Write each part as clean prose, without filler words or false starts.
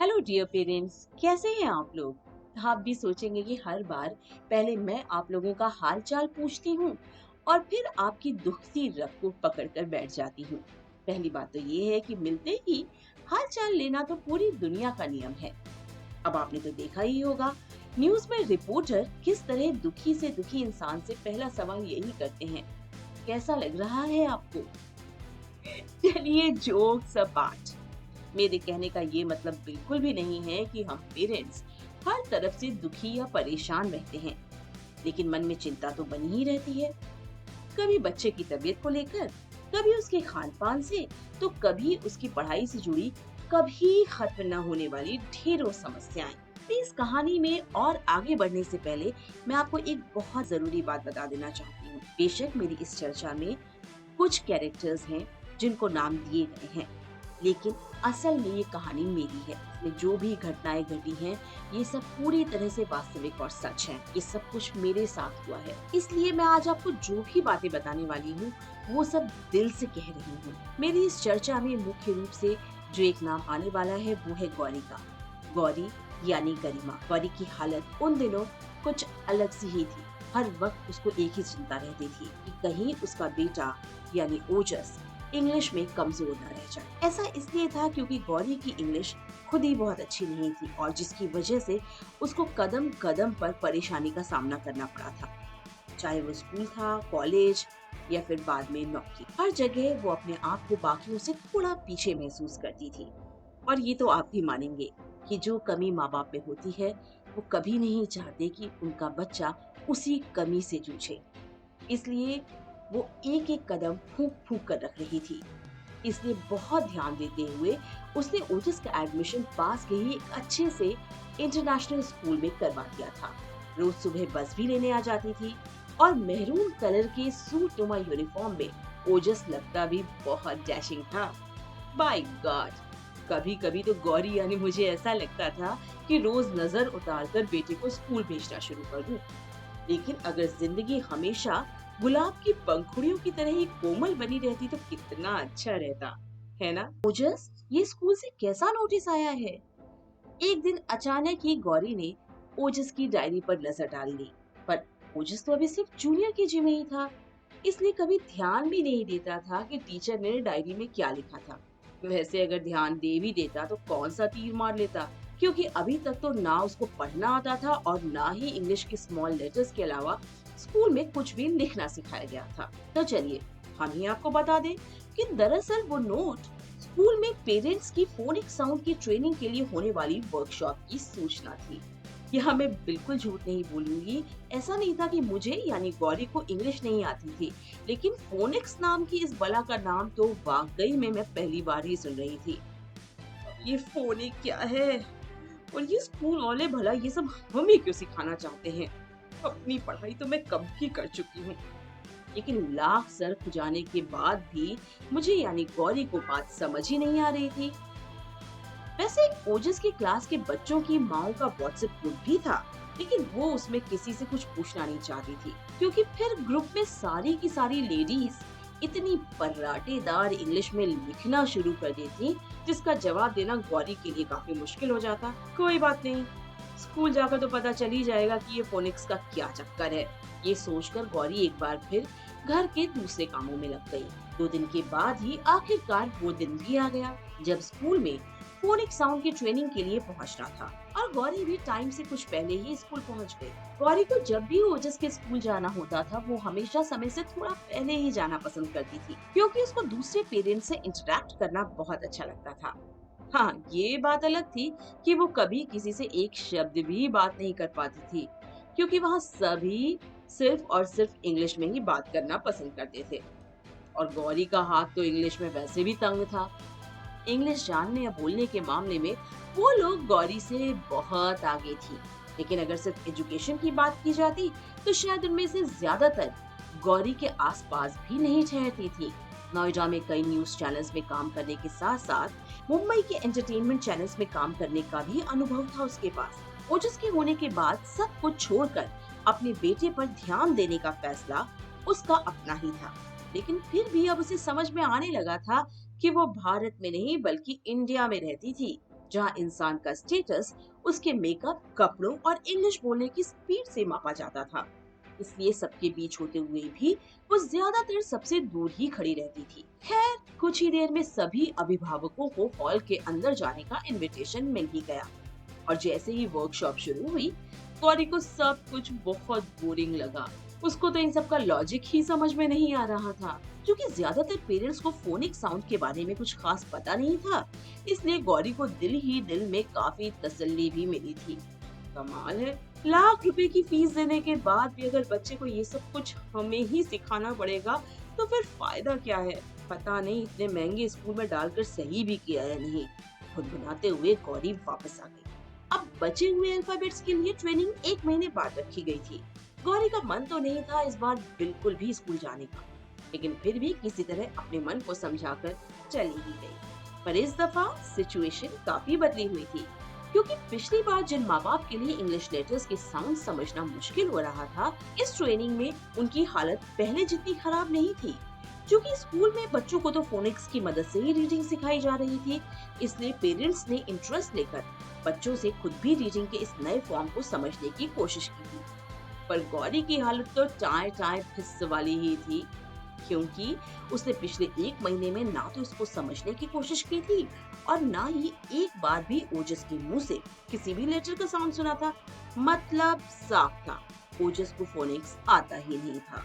Hello dear parents, कैसे हैं आप लोग। आप भी सोचेंगे कि हर बार पहले मैं आप लोगों का हाल चाल पूछती हूँ और फिर आपकी दुखती रग को पकड़कर बैठ जाती हूँ। पहली बात तो ये है कि मिलते ही हाल चाल लेना तो पूरी दुनिया का नियम है। अब आपने तो देखा ही होगा, न्यूज में रिपोर्टर किस तरह दुखी से दुखी इंसान से पहला सवाल यही करते हैं, कैसा लग रहा है आपको। चलिए जोक्स अपार्ट, मेरे कहने का ये मतलब बिल्कुल भी नहीं है कि हम पेरेंट्स हर तरफ से दुखी या परेशान रहते हैं, लेकिन मन में चिंता तो बनी ही रहती है। कभी बच्चे की तबीयत को लेकर, कभी उसके खान पान से, तो कभी उसकी पढ़ाई से जुड़ी कभी खत्म न होने वाली ढेरों समस्याएं। तो इस कहानी में और आगे बढ़ने से पहले मैं आपको एक बहुत जरूरी बात बता देना चाहती हूँ। बेशक मेरी इस चर्चा में कुछ कैरेक्टर्स हैं जिनको नाम दिए गए हैं, लेकिन असल में ये कहानी मेरी है। इसमें जो भी घटनाएं घटी हैं, ये सब पूरी तरह से वास्तविक और सच है। ये सब कुछ मेरे साथ हुआ है, इसलिए मैं आज आपको जो भी बातें बताने वाली हूँ वो सब दिल से कह रही हूँ। मेरी इस चर्चा में मुख्य रूप से जो एक नाम आने वाला है वो है गौरी का। गौरी यानी गरिमा। गौरी की हालत उन दिनों कुछ अलग सी ही थी। हर वक्त उसको एक ही चिंता रहती थी कि कहीं उसका बेटा यानी ओजस इंग्लिश में कमजोर न रह जाए। ऐसा इसलिए था क्योंकि गौरी की इंग्लिश खुद ही बहुत अच्छी नहीं थी और जिसकी वजह से उसको कदम कदम पर परेशानी का सामना करना पड़ा था। चाहे वो स्कूल था, कॉलेज या फिर बाद में नौकरी, हर जगह वो अपने आप को बाकियों से थोड़ा पीछे महसूस करती थी। और ये तो आप भी मानेंगे कि जो कमी माँ बाप में होती है, वो कभी नहीं चाहते कि उनका बच्चा उसी कमी से जूझे। इसलिए वो एक एक कदम फूंक फूंक कर रख रही थी। इसलिए बहुत ध्यान देते हुए उसने ओजस का एडमिशन पास के ही एक अच्छे से इंटरनेशनल स्कूल में करवा दिया था। रोज सुबह बस भी लेने आ जाती थी और मेहरून कलर के सूट नुमा यूनिफॉर्म में ओजस लगता भी बहुत डैशिंग था। बाय गॉड, कभी कभी तो गौरी यानी मुझे ऐसा लगता था कि रोज नजर उतार कर बेटे को स्कूल भेजना शुरू कर दूं। लेकिन अगर जिंदगी हमेशा गुलाब की पंखुड़ियों की तरह ही कोमल बनी रहती तो कितना अच्छा रहता, है ना। ओजस, ये स्कूल से कैसा नोटिस आया है। एक दिन अचानक ही गौरी ने ओजस की डायरी पर नजर डाल दी। पर ओजस तो अभी सिर्फ जूनियर केजी में ही था, इसलिए कभी ध्यान भी नहीं देता था कि टीचर ने डायरी में क्या लिखा था। वैसे अगर ध्यान दे भी देता तो कौन सा तीर मार लेता, क्योंकि अभी तक तो ना उसको पढ़ना आता था और ना ही इंग्लिश के स्मॉल लेटर्स के अलावा स्कूल में कुछ भी लिखना सिखाया गया था। तो चलिए हम ही आपको बता दें कि दरअसल वो नोट स्कूल में पेरेंट्स की फोनिक साउंड की ट्रेनिंग के लिए होने वाली वर्कशॉप की सूचना थी। यहाँ मैं बिल्कुल झूठ नहीं बोलूंगी, ऐसा नहीं था कि मुझे यानी गौरी को इंग्लिश नहीं आती थी, लेकिन फोनिक्स नाम की इस बला का नाम तो वाकई में मैं पहली बार ही सुन रही थी। ये फोनिक क्या है और ये स्कूल वाले भला ये सब हमें क्यों सिखाना चाहते हैं। अपनी पढ़ाई तो मैं कब की कर चुकी हूँ, लेकिन लाख सर खुजाने के बाद भी मुझे यानी गौरी को बात समझ ही नहीं आ रही थी। वैसे ओजस की क्लास के बच्चों की माओ का व्हाट्सएप ग्रुप भी था, लेकिन वो उसमें किसी से कुछ पूछना नहीं चाहती थी, क्योंकि फिर ग्रुप में सारी की सारी लेडीज इतनी पराटेदार इंग्लिश में लिखना शुरू कर देती जिसका जवाब देना गौरी के लिए काफी मुश्किल हो जाता। कोई बात नहीं, स्कूल जाकर तो पता चल ही जाएगा कि ये फोनिक्स का क्या चक्कर है। ये सोचकर गौरी एक बार फिर घर के दूसरे कामों में लग गई। 2 दिन के बाद ही आखिरकार वो दिन भी आ गया जब स्कूल में फोनिक साउंड की ट्रेनिंग के लिए पहुंचना था और गौरी भी टाइम से कुछ पहले ही स्कूल पहुंच गई। गौरी को जब भी ओजस के स्कूल जाना होता था वो हमेशा समय से थोड़ा पहले ही जाना पसंद करती थी, क्योंकि उसको दूसरे पेरेंट्स से इंटरेक्ट करना बहुत अच्छा लगता था। हाँ, ये बात अलग थी कि वो कभी किसी से एक शब्द भी बात नहीं कर पाती थी, क्योंकि वहाँ सभी सिर्फ और सिर्फ इंग्लिश में ही बात करना पसंद करते थे और गौरी का हाथ तो इंग्लिश में वैसे भी तंग था। इंग्लिश जानने या बोलने के मामले में वो लोग गौरी से बहुत आगे थी, लेकिन अगर सिर्फ एजुकेशन की बात की जाती तो शायद उनमें से ज्यादातर गौरी के आसपास भी नहीं ठहरती थी। नोएडा में कई न्यूज चैनल्स में काम करने के साथ साथ मुंबई के एंटरटेनमेंट चैनल्स में काम करने का भी अनुभव था उसके पास। ओजस के होने के बाद सब कुछ छोड़कर अपने बेटे पर ध्यान देने का फैसला उसका अपना ही था, लेकिन फिर भी अब उसे समझ में आने लगा था कि वो भारत में नहीं बल्कि इंडिया में रहती थी, जहाँ इंसान का स्टेटस उसके मेकअप, कपड़ों और इंग्लिश बोलने की स्पीड से मापा जाता था। इसलिए सबके बीच होते हुए भी वो ज्यादातर सबसे दूर ही खड़ी रहती थी। खैर, कुछ ही देर में सभी अभिभावकों को हॉल के अंदर जाने का इनविटेशन मिल ही गया और जैसे ही वर्कशॉप शुरू हुई, गौरी को सब कुछ बहुत बोरिंग लगा। उसको तो इन सब का लॉजिक ही समझ में नहीं आ रहा था। क्योंकि ज्यादातर पेरेंट्स को फोनिक साउंड के बारे में कुछ खास पता नहीं था, इसलिए गौरी को दिल ही दिल में काफी तसल्ली भी मिली थी। कमाल है, लाख रुपए की फीस देने के बाद भी अगर बच्चे को ये सब कुछ हमें ही सिखाना पड़ेगा तो फिर फायदा क्या है। पता नहीं इतने महंगे स्कूल में डालकर सही भी किया या नहीं। खुद बनाते हुए गौरी वापस आ गई। अब बचे हुए अल्फाबेट्स के लिए ट्रेनिंग 1 महीने बाद रखी गई थी। गौरी का मन तो नहीं था इस बार बिल्कुल भी स्कूल जाने का, लेकिन फिर भी किसी तरह अपने मन को समझाकर चली ही गई। पर इस दफा सिचुएशन काफी बदली हुई थी, क्योंकि पिछली बार जिन माँ बाप के लिए इंग्लिश लेटर्स के साउंड समझना मुश्किल हो रहा था, इस ट्रेनिंग में उनकी हालत पहले जितनी खराब नहीं थी। क्योंकि स्कूल में बच्चों को तो फोनिक्स की मदद से ही रीडिंग सिखाई जा रही थी, इसलिए पेरेंट्स ने इंटरेस्ट लेकर बच्चों से खुद भी रीडिंग के इस नए फॉर्म को समझने की कोशिश की थी। पर गौरी की हालत तो टाए टाए फिस वाली ही थी, क्योंकि उसने पिछले 1 महीने में ना तो इसको समझने की कोशिश की थी और ना ही एक बार भी ओजस के मुंह से किसी भी लेटर का साउंड सुना था। मतलब साफ था, ओजस को फोनिक्स आता ही नहीं था।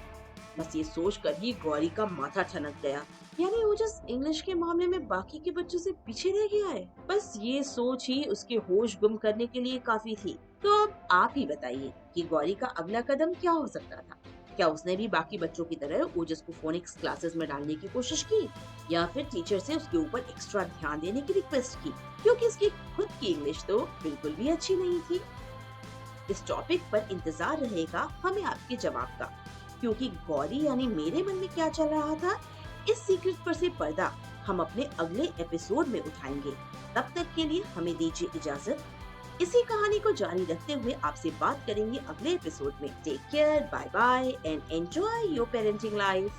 बस ये सोचकर ही गौरी का माथा ठनक गया, यानी ओजस इंग्लिश के मामले में बाकी के बच्चों से पीछे रह गया है। बस ये सोच ही उसके होश गुम करने के लिए काफी थी। तो अब आप ही बताइए कि गौरी का अगला कदम क्या हो सकता था। क्या उसने भी बाकी बच्चों की तरह ओजस को फोनिक्स क्लासेस में डालने की कोशिश की, या फिर टीचर से उसके ऊपर एक्स्ट्रा ध्यान देने की रिक्वेस्ट की, क्योंकि उसकी खुद की इंग्लिश तो बिल्कुल भी अच्छी नहीं थी। इस टॉपिक पर इंतजार रहेगा हमें आपके जवाब का, क्योंकि गौरी यानी मेरे मन में क्या चल रहा था, इस सीक्रेट पर से पर्दा हम अपने अगले एपिसोड में उठाएंगे। तब तक के लिए हमें दीजिए इजाजत। इसी कहानी को जारी रखते हुए आपसे बात करेंगे अगले एपिसोड में। Take care, bye bye and enjoy your parenting life.